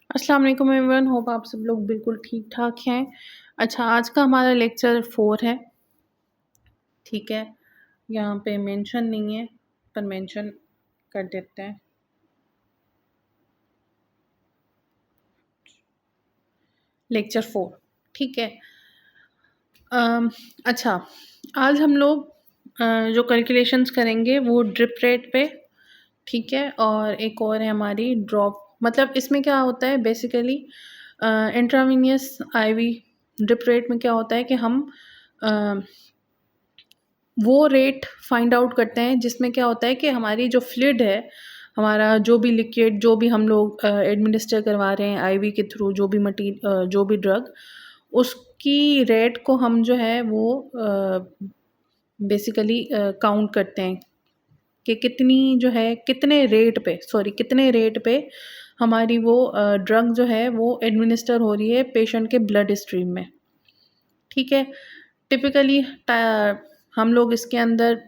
अस्सलाम वालेकुम everyone, hope आप सब लोग बिल्कुल ठीक-ठाक हैं। अच्छा, आज का हमारा लेक्चर 4 है, ठीक है? यहाँ पे मेंशन नहीं है, पर मेंशन कर देते हैं। लेक्चर 4, ठीक है? अच्छा, आज हम लोग जो कैलकुलेशंस करेंगे वो ड्रिप रेट पे, ठीक है? और एक और है हमारी ड्रॉप, मतलब इसमें क्या होता है बेसिकली इंट्रावेनियस आईवी ड्रिप रेट में क्या होता है कि हम अ, वो रेट फाइंड आउट करते हैं जिसमें क्या होता है कि हमारी जो फ्लूइड है, हमारा जो भी लिक्विड, जो भी हम लोग एडमिनिस्टर करवा रहे हैं आईवी के थ्रू, जो भी ड्रग, उसकी रेट को हम जो है वो बेसिकली काउंट करते हैं कि कितने रेट पे हमारी वो ड्रग जो है वो एडमिनिस्टर हो रही है पेशेंट के ब्लड स्ट्रीम में, ठीक है? टिपिकली हम लोग इसके अंदर,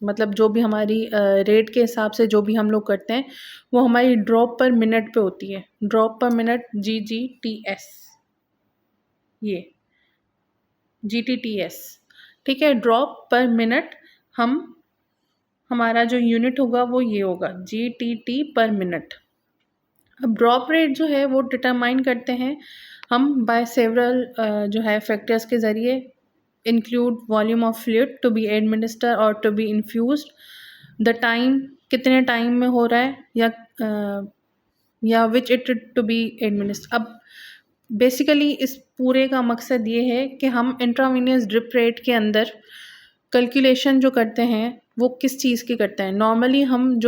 मतलब जो भी हमारी रेट के हिसाब से जो भी हम लोग करते हैं वो हमारी ड्रॉप पर मिनट पे होती है। ड्रॉप पर मिनट GGTS, ये GTTS, ठीक है? ड्रॉप पर मिनट, हम हमारा जो यूनिट होगा वो ये होगा GTT पर मिनट। अब ड्रॉप रेट जो है वो डिटरमाइन करते हैं हम बाय सेवरल जो है फैक्टर्स के ज़रिए। Include volume of fluid to be administer और to be infused, the time, कितने टाइम में हो रहा है, या which it to be administer. अब बेसिकली इस पूरे का मकसद ये है कि हम इंट्रावेनियस ड्रिप रेट के अंदर कैलकुलेशन जो करते हैं वो किस चीज़ की करते हैं। नॉर्मली हम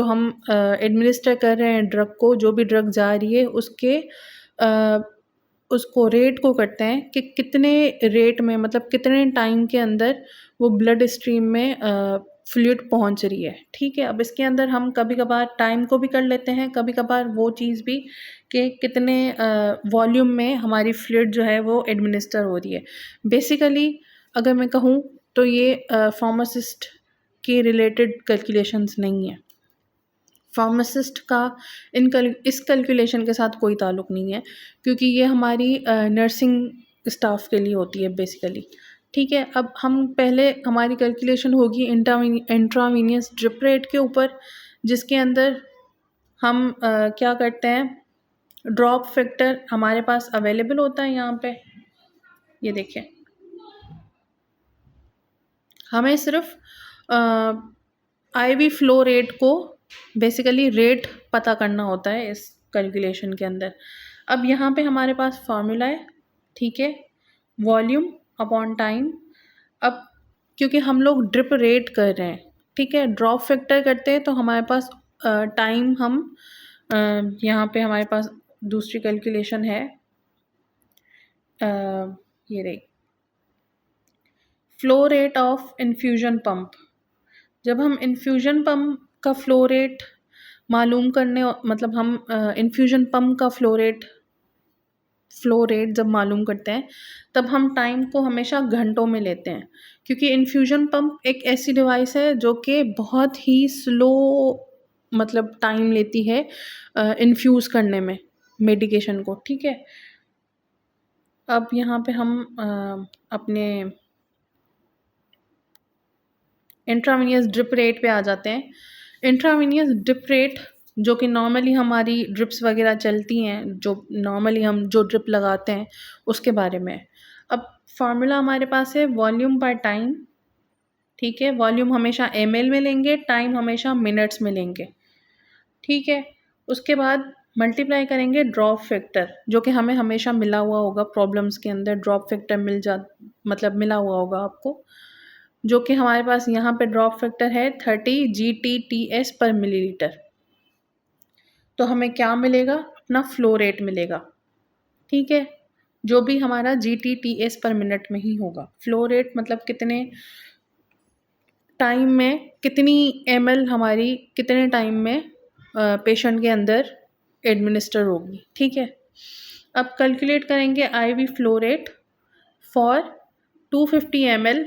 एडमिनिस्टर कर रहे हैं ड्रग को, जो भी ड्रग जा रही है उसको रेट को करते हैं कि कितने रेट में, मतलब कितने टाइम के अंदर वो ब्लड स्ट्रीम में फ्लूइड पहुंच रही है, ठीक है? अब इसके अंदर हम कभी-कभार टाइम को भी कर लेते हैं, कभी-कभार वो चीज़ भी कि कितने वॉल्यूम में हमारी फ्लूइड जो है वो एडमिनिस्टर हो रही है। बेसिकली अगर मैं कहूँ तो ये फार्मासिस्ट के रिलेटेड कैलकुलेशंस नहीं है। फार्मासिस्ट का इस कैलकुलेशन के साथ कोई ताल्लुक़ नहीं है, क्योंकि ये हमारी नर्सिंग स्टाफ के लिए होती है बेसिकली, ठीक है? अब हम पहले हमारी कैलकुलेशन होगी इंट्रावेनियस ड्रिप रेट के ऊपर, जिसके अंदर हम क्या करते हैं, ड्रॉप फैक्टर हमारे पास अवेलेबल होता है यहाँ पे, ये देखिए। हमें सिर्फ आईवी फ्लो रेट को बेसिकली रेट पता करना होता है इस कैलकुलेशन के अंदर। अब यहाँ पे हमारे पास फार्मूला है, ठीक है? Volume upon time. अब क्योंकि हम लोग ड्रिप रेट कर रहे हैं, ठीक है? ड्रॉप फैक्टर करते हैं तो हमारे पास टाइम, हम यहाँ पे हमारे पास दूसरी कैलकुलेशन है, ये रही, flow rate of infusion pump. जब हम इन्फ्यूजन पंप का फ्लो रेट मालूम करने, मतलब हम इन्फ्यूजन पंप का फ्लो रेट जब मालूम करते हैं तब हम टाइम को हमेशा घंटों में लेते हैं, क्योंकि इन्फ्यूजन पंप एक ऐसी डिवाइस है जो कि बहुत ही स्लो, मतलब टाइम लेती है इन्फ्यूज़ करने में मेडिकेशन को, ठीक है? अब यहाँ पे हम अपने इंट्रावेनियस ड्रिप रेट पे आ जाते हैं। इंट्रावेनियस ड्रिप रेट जो कि नॉर्मली हमारी ड्रिप्स वगैरह चलती हैं, जो नॉर्मली हम जो ड्रिप लगाते हैं उसके बारे में। अब फार्मूला हमारे पास है वॉल्यूम बाय टाइम, ठीक है? वॉल्यूम हमेशा ml में लेंगे, टाइम हमेशा मिनट्स में लेंगे, ठीक है? उसके बाद मल्टीप्लाई करेंगे ड्रॉप फैक्टर, जो कि हमें हमेशा मिला हुआ होगा प्रॉब्लम्स के अंदर, ड्रॉप फैक्टर मतलब मिला हुआ होगा आपको, जो कि हमारे पास यहाँ पे ड्रॉप फैक्टर है 30 GTTS पर मिलीलीटर। तो हमें क्या मिलेगा? अपना फ्लो रेट मिलेगा, ठीक है? जो भी हमारा GTTS पर मिनट में ही होगा। फ्लो रेट मतलब कितने टाइम में, कितनी ml हमारी कितने टाइम में पेशेंट के अंदर एडमिनिस्टर होगी, ठीक है? अब कैलकुलेट करेंगे IV flow rate for 250 ml।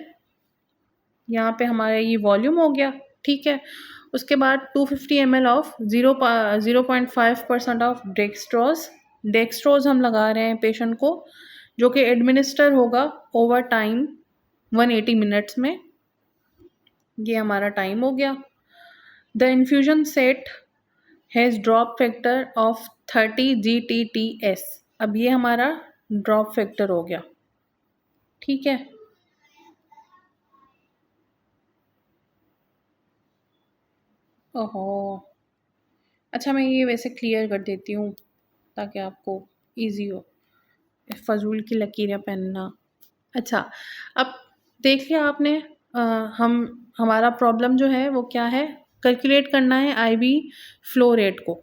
यहाँ पे हमारा ये वॉल्यूम हो गया, ठीक है? उसके बाद 250 ml of 0.5% of dextrose, dextrose हम लगा रहे हैं पेशेंट को, जो कि एडमिनिस्टर होगा ओवर टाइम 180 मिनट्स में। ये हमारा टाइम हो गया। The infusion set has drop factor of 30 GTTS। अब ये हमारा ड्रॉप फैक्टर हो गया, ठीक है। ओहो, अच्छा मैं ये वैसे क्लियर कर देती हूँ ताकि आपको इजी हो, फजूल की लकीरें पहनना। अच्छा, अब देखिए आपने हम हमारा प्रॉब्लम जो है वो क्या है, कैलकुलेट करना है आईवी फ्लो रेट को।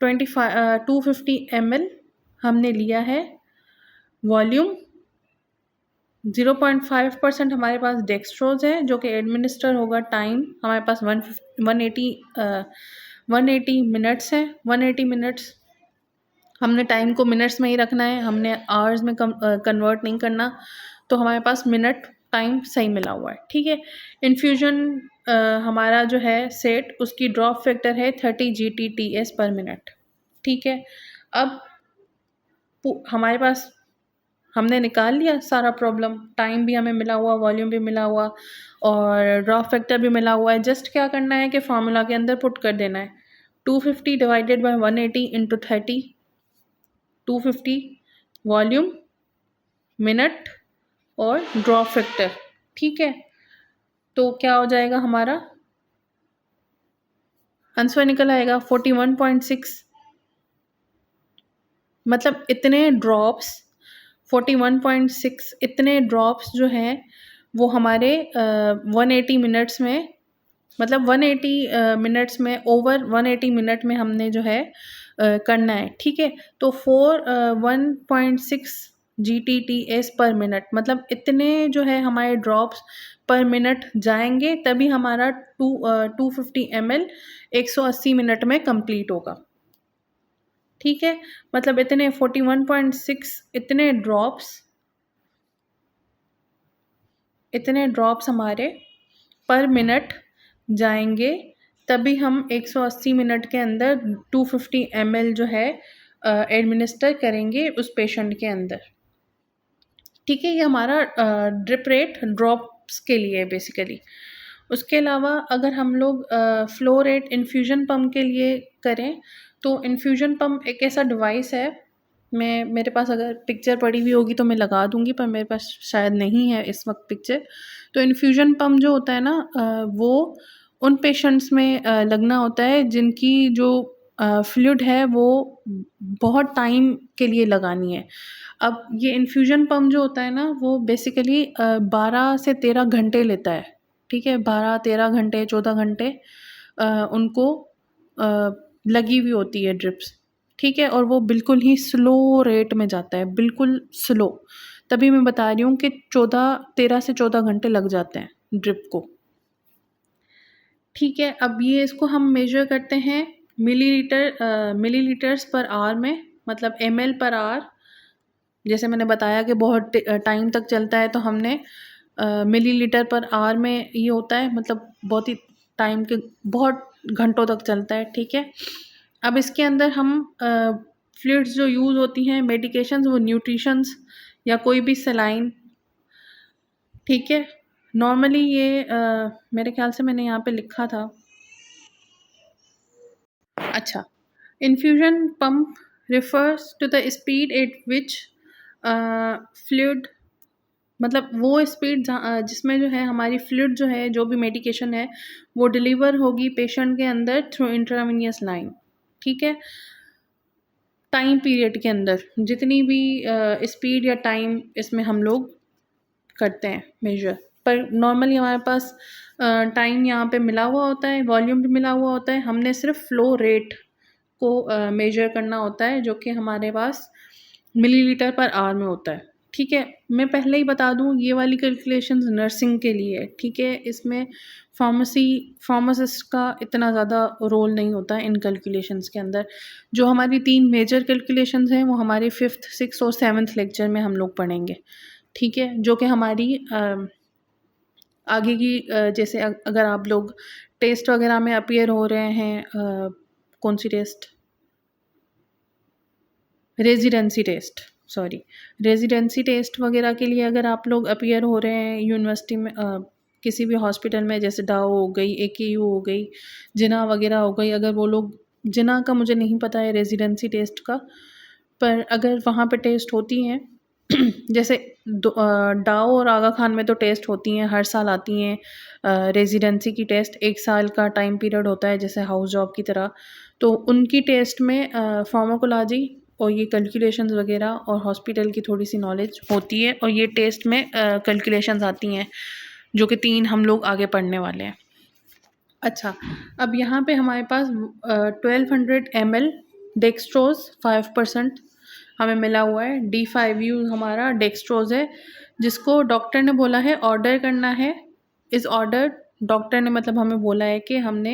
250 ml हमने लिया है, वॉल्यूम 0.5% हमारे पास डेक्सट्रोज है जो कि एडमिनिस्टर होगा, टाइम हमारे पास 180 मिनट्स है। 180 मिनट्स हमने टाइम को मिनट्स में ही रखना है, हमने आवर्स में कन्वर्ट नहीं करना, तो हमारे पास मिनट टाइम सही मिला हुआ है, ठीक है। इन्फ्यूजन हमारा जो है सेट, उसकी ड्रॉप फैक्टर है 30 GTTS पर मिनट, ठीक है। अब हमारे पास हमने निकाल लिया सारा प्रॉब्लम, टाइम भी हमें मिला हुआ, वॉल्यूम भी मिला हुआ और ड्रॉप फैक्टर भी मिला हुआ है। जस्ट क्या करना है कि फार्मूला के अंदर पुट कर देना है 250 divided by 180 into 30, 250 volume, minute और ड्रॉप फैक्टर, ठीक है। तो क्या हो जाएगा, हमारा आंसर निकल आएगा 41.6। मतलब इतने ड्रॉप्स 41.6 इतने ड्रॉप्स जो हैं वो हमारे 180 मिनट्स में, मतलब 180 मिनट्स में, ओवर 180 मिनट में हमने जो है करना है, ठीक है। तो 1.6 GTTS पर मिनट, मतलब इतने जो है हमारे ड्रॉप्स पर मिनट जाएंगे, तभी हमारा 250 ml 180 मिनट में कंप्लीट होगा, ठीक है। मतलब इतने 41.6 इतने ड्रॉप्स हमारे पर मिनट जाएंगे, तभी हम 180 मिनट के अंदर 250 ml जो है एडमिनिस्टर करेंगे उस पेशेंट के अंदर, ठीक है। ये हमारा ड्रिप रेट ड्रॉप्स के लिए है बेसिकली। उसके अलावा अगर हम लोग फ्लो रेट इन्फ्यूजन पम्प के लिए करें, तो इन्फ्यूजन पम्प एक ऐसा डिवाइस है, मेरे पास अगर पिक्चर पड़ी हुई होगी तो मैं लगा दूँगी, पर मेरे पास शायद नहीं है इस वक्त पिक्चर। तो इन्फ्यूजन पम्प जो होता है ना, वो उन पेशेंट्स में लगना होता है जिनकी जो फ्लूइड है वो बहुत टाइम के लिए लगानी है। अब ये इन्फ्यूजन पम्प जो होता है ना, वो बेसिकली 12 से 13 घंटे लेता है, ठीक है। 12, 13 घंटे, 14 घंटे उनको लगी हुई होती है ड्रिप्स, ठीक है। और वो बिल्कुल ही स्लो रेट में जाता है, बिल्कुल स्लो। तभी मैं बता रही हूँ कि 13 से 14 घंटे लग जाते हैं ड्रिप को, ठीक है। अब ये इसको हम मेजर करते हैं मिलीलीटर्स पर आवर में, मतलब ml पर आवर। जैसे मैंने बताया कि बहुत टाइम तक चलता है, तो हमने मिलीलीटर पर आवर में ये होता है, मतलब बहुत ही टाइम के, बहुत घंटों तक चलता है, ठीक है। अब इसके अंदर हम फ्लूइड्स जो यूज़ होती हैं, मेडिकेशंस, वो न्यूट्रिशंस या कोई भी सलाइन, ठीक है। नॉर्मली ये मेरे ख्याल से मैंने यहाँ पे लिखा था, अच्छा, infusion pump refers to the speed at which fluid, मतलब वो स्पीड जिसमें जो है हमारी फ्लूइड जो है, जो भी मेडिकेशन है, वो डिलीवर होगी पेशेंट के अंदर थ्रू इंट्रावेनियस लाइन, ठीक है। टाइम पीरियड के अंदर जितनी भी स्पीड या टाइम इसमें हम लोग करते हैं मेजर, पर नॉर्मली हमारे पास टाइम यहाँ पे मिला हुआ होता है, वॉल्यूम भी मिला हुआ होता है, हमने सिर्फ फ्लो रेट को मेजर करना होता है, जो कि हमारे पास मिलीलीटर पर आवर में होता है, ठीक है। मैं पहले ही बता दूँ, ये वाली कैलकुलेशंस नर्सिंग के लिए है, ठीक है। इसमें फार्मासिस्ट का इतना ज़्यादा रोल नहीं होता है इन कैलकुलेशंस के अंदर। जो हमारी 3 मेजर कैलकुलेशंस हैं वो हमारे 5th, 6th और 7th लेक्चर में हम लोग पढ़ेंगे, ठीक है। जो कि हमारी आगे की जैसे अगर आप लोग टेस्ट वगैरह में अपीयर हो रहे हैं, कौन सी test, residency test, sorry, residency test वगैरह के लिए अगर आप लोग अपीयर हो रहे हैं यूनिवर्सिटी में, किसी भी हॉस्पिटल में, जैसे डाउ हो गई, एकेयू हो गई, जिना वगैरह हो गई, अगर वो लोग, जिना का मुझे नहीं पता है रेजिडेंसी टेस्ट का, पर अगर वहाँ पे टेस्ट होती हैं जैसे डाउ और आगा खान में तो टेस्ट होती हैं, हर साल आती हैं रेजिडेंसी की टेस्ट, 1 साल का टाइम पीरियड होता है जैसे हाउस जॉब की तरह। तो उनकी टेस्ट में फार्माकोलॉजी और ये कैलकुलेशंस वगैरह और हॉस्पिटल की थोड़ी सी नॉलेज होती है, और ये टेस्ट में कैलकुलेशंस आती हैं जो कि 3 हम लोग आगे पढ़ने वाले हैं। अच्छा, अब यहाँ पे हमारे पास 1200 ml डेक्सट्रोज 5% हमें मिला हुआ है। D5U हमारा डेक्सट्रोज है, जिसको डॉक्टर ने बोला है ऑर्डर करना है। इस ऑर्डर डॉक्टर ने मतलब हमें बोला है कि हमने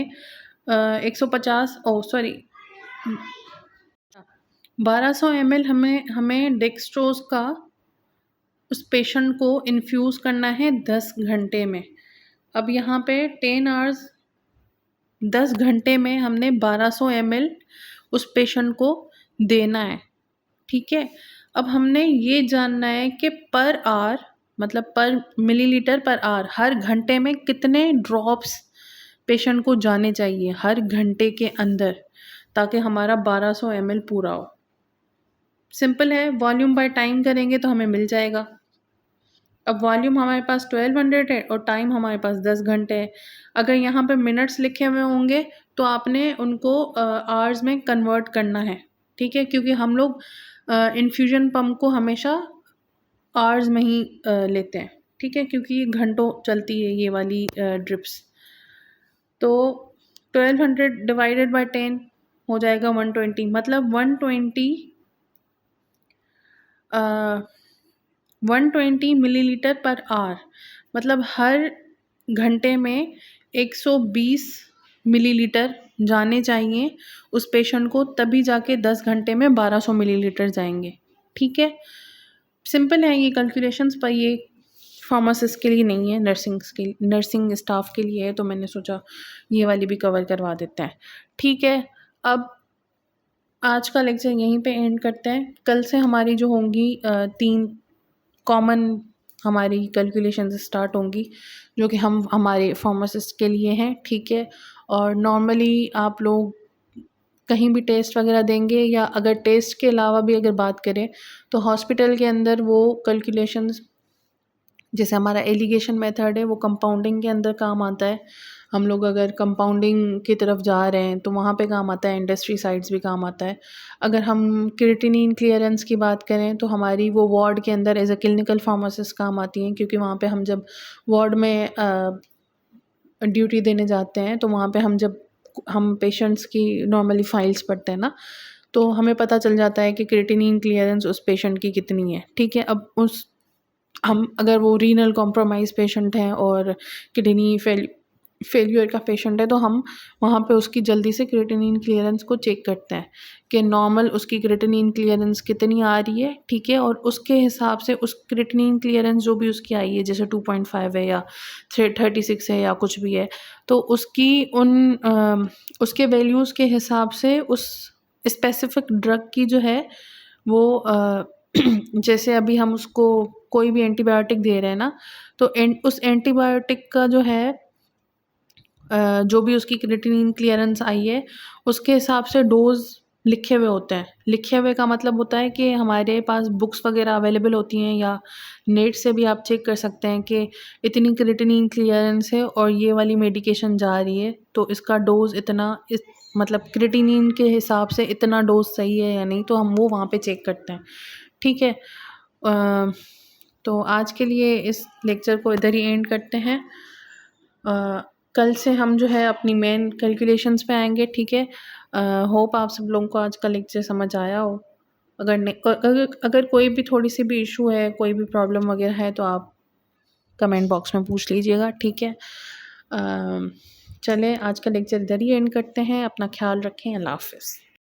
150 सॉरी 1200 ml हमें डेक्सट्रोज का उस पेशेंट को इन्फ्यूज़ करना है 10 घंटे में। अब यहाँ पे 10 आवर्स 10 घंटे में हमने 1200 ml उस पेशेंट को देना है, ठीक है। अब हमने ये जानना है कि पर आवर मतलब पर मिलीलीटर पर आवर हर घंटे में कितने ड्रॉप्स पेशेंट को जाने चाहिए हर घंटे के अंदर, ताकि हमारा 1200 ml पूरा हो। सिंपल है, वॉल्यूम बाय टाइम करेंगे तो हमें मिल जाएगा। अब वॉल्यूम हमारे पास 1200 है और टाइम हमारे पास 10 घंटे है। अगर यहाँ पे मिनट्स लिखे हुए होंगे तो आपने उनको आवर्स में कन्वर्ट करना है, ठीक है, क्योंकि हम लोग इन्फ्यूजन पम्प को हमेशा आवर्स में ही लेते हैं, ठीक है, क्योंकि ये घंटों चलती है ये वाली ड्रिप्स। तो 1200 डिवाइडेड बाय 10 हो जाएगा 120, मतलब 120 मिलीलीटर पर आवर, मतलब हर घंटे में 120 मिलीलीटर जाने चाहिए उस पेशेंट को, तभी जाके 10 घंटे में 1200 मिलीलीटर जाएंगे, ठीक है। सिंपल है ये कैलकुलेशंस, पर ये फार्मासिस्ट के लिए नहीं है, नर्सिंग स्टाफ के लिए है, तो मैंने सोचा ये वाली भी कवर करवा देते हैं, ठीक है। अब आज का लेक्चर यहीं पे एंड करते हैं। कल से हमारी जो होंगी 3 कॉमन हमारी कैलकुलेशंस स्टार्ट होंगी, जो कि हमारे फार्मासिस्ट के लिए हैं, ठीक है। और नॉर्मली आप लोग कहीं भी टेस्ट वगैरह देंगे, या अगर टेस्ट के अलावा भी अगर बात करें तो हॉस्पिटल के अंदर वो कैलकुलेशंस, जैसे हमारा एलिगेशन मेथड है वो कंपाउंडिंग के अंदर काम आता है। हम लोग अगर कंपाउंडिंग की तरफ जा रहे हैं तो वहाँ पे काम आता है, इंडस्ट्री साइड्स भी काम आता है। अगर हम क्रिएटिनिन क्लियरेंस की बात करें तो हमारी वो वार्ड के अंदर एज अ क्लिनिकल फार्मासिस्ट काम आती हैं, क्योंकि वहाँ पे हम जब वार्ड में ड्यूटी देने जाते हैं तो वहाँ पे हम पेशेंट्स की नॉर्मली फाइल्स पढ़ते हैं ना, तो हमें पता चल जाता है कि क्रिएटिनिन क्लियरेंस उस पेशेंट की कितनी है, ठीक है। अब हम अगर वो रीनल कॉम्प्रोमाइज़ पेशेंट हैं और किडनी फेलियर का पेशेंट है, तो हम वहाँ पे उसकी जल्दी से क्रिएटिनिन क्लियरेंस को चेक करते हैं कि नॉर्मल उसकी क्रिएटिनिन क्लियरेंस कितनी आ रही है, ठीक है। और उसके हिसाब से उस क्रिएटिनिन क्लियरेंस जो भी उसकी आई है, जैसे 2.5 है या 36 है या कुछ भी है, तो उसके वैल्यूज़ के हिसाब से उस स्पेसिफिक ड्रग की जो है वो जैसे अभी हम उसको कोई भी एंटीबायोटिक दे रहे हैं ना, तो उस एंटीबायोटिक का जो है जो भी उसकी क्रिएटिनिन क्लियरेंस आई है उसके हिसाब से डोज लिखे हुए होते हैं। लिखे हुए का मतलब होता है कि हमारे पास बुक्स वगैरह अवेलेबल होती हैं, या नेट से भी आप चेक कर सकते हैं कि इतनी क्रिएटिनिन क्लियरेंस है और ये वाली मेडिकेशन जा रही है, तो इसका डोज इतना, मतलब क्रिएटिनिन के हिसाब से इतना डोज सही है या नहीं, तो हम वो वहाँ पे चेक करते हैं, ठीक है। तो आज के लिए इस लेक्चर को इधर ही एंड करते हैं। कल से हम जो है अपनी मेन कैलकुलेशंस पे आएंगे, ठीक है। होप आप सब लोगों को आज का लेक्चर समझ आया हो। अगर कोई भी थोड़ी सी भी इशू है, कोई भी प्रॉब्लम वगैरह है, तो आप कमेंट बॉक्स में पूछ लीजिएगा, ठीक है। चलें, आज का लेक्चर इधर ही एंड करते हैं। अपना ख्याल रखें। अल्लाह हाफ़िज़।